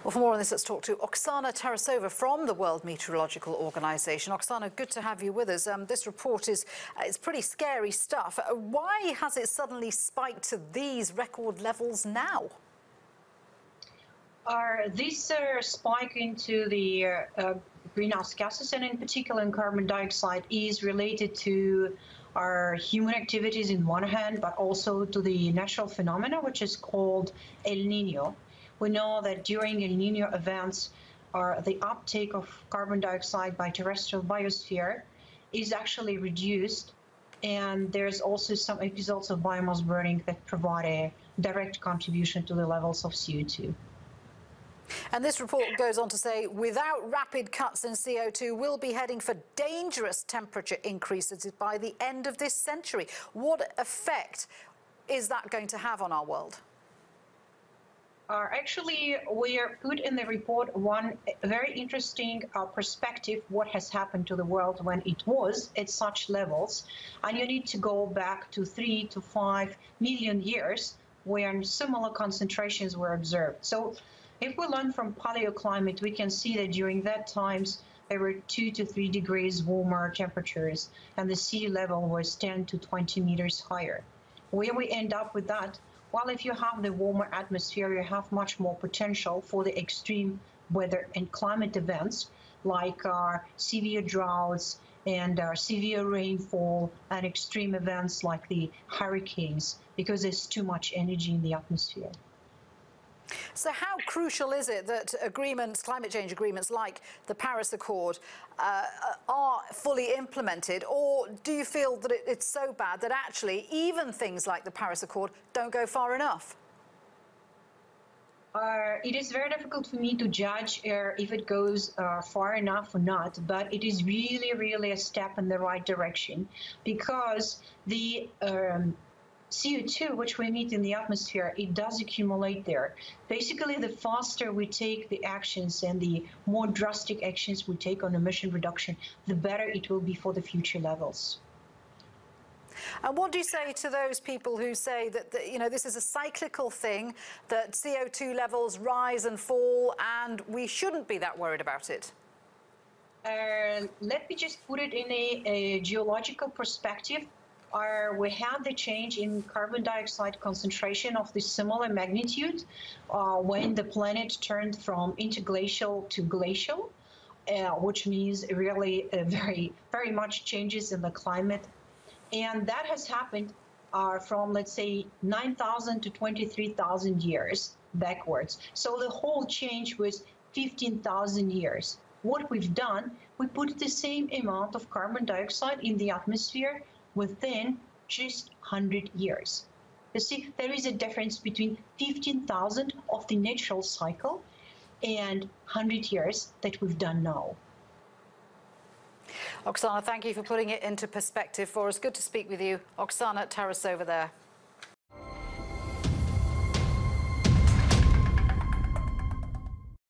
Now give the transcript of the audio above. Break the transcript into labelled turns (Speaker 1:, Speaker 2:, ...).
Speaker 1: Well, for more on this, let's talk to Oksana Tarasova from the World Meteorological Organization. Oksana, good to have you with us. This report is it's pretty scary stuff. Why has it suddenly spiked to these record levels now?
Speaker 2: This spike into the greenhouse gases, and in particular in carbon dioxide, is related to our human activities in one hand, but also to the natural phenomena, which is called El Nino. We know that during El Nino events, the uptake of carbon dioxide by terrestrial biosphere is actually reduced, and there's also some episodes of biomass burning that provide a direct contribution to the levels of CO2.
Speaker 1: And this report goes on to say, without rapid cuts in CO2, we'll be heading for dangerous temperature increases by the end of this century. What effect is that going to have on our world?
Speaker 2: Actually, we are put in the report one very interesting perspective, what has happened to the world when it was at such levels. And you need to go back to 3 to 5 million years when similar concentrations were observed. So if we learn from paleoclimate, we can see that during that times, there were 2 to 3 degrees warmer temperatures, and the sea level was 10 to 20 meters higher. Where we end up with that? Well, if you have the warmer atmosphere, you have much more potential for the extreme weather and climate events like severe droughts and severe rainfall and extreme events like the hurricanes, because there's too much energy in the atmosphere.
Speaker 1: So how crucial is it that agreements, climate change agreements like the Paris Accord are fully implemented, or do you feel that it's so bad that actually even things like the Paris Accord don't go far enough?
Speaker 2: It is very difficult for me to judge if it goes far enough or not, but it is really a step in the right direction, because the CO2, which we emit in the atmosphere, it does accumulate there. Basically, the faster we take the actions and the more drastic actions we take on emission reduction, the better it will be for the future levels.
Speaker 1: And what do you say to those people who say that, this is a cyclical thing, that CO2 levels rise and fall, and we shouldn't be that worried about it?
Speaker 2: Let me just put it in a geological perspective. We had the change in carbon dioxide concentration of the similar magnitude when the planet turned from interglacial to glacial, which means really very much changes in the climate. And that has happened from, let's say, 9,000 to 23,000 years backwards. So the whole change was 15,000 years. What we've done, we put the same amount of carbon dioxide in the atmosphere within just 100 years. You see, there is a difference between 15,000 of the natural cycle and 100 years that we've done now.
Speaker 1: Oksana, thank you for putting it into perspective for us. Good to speak with you. Oksana Tarasova there.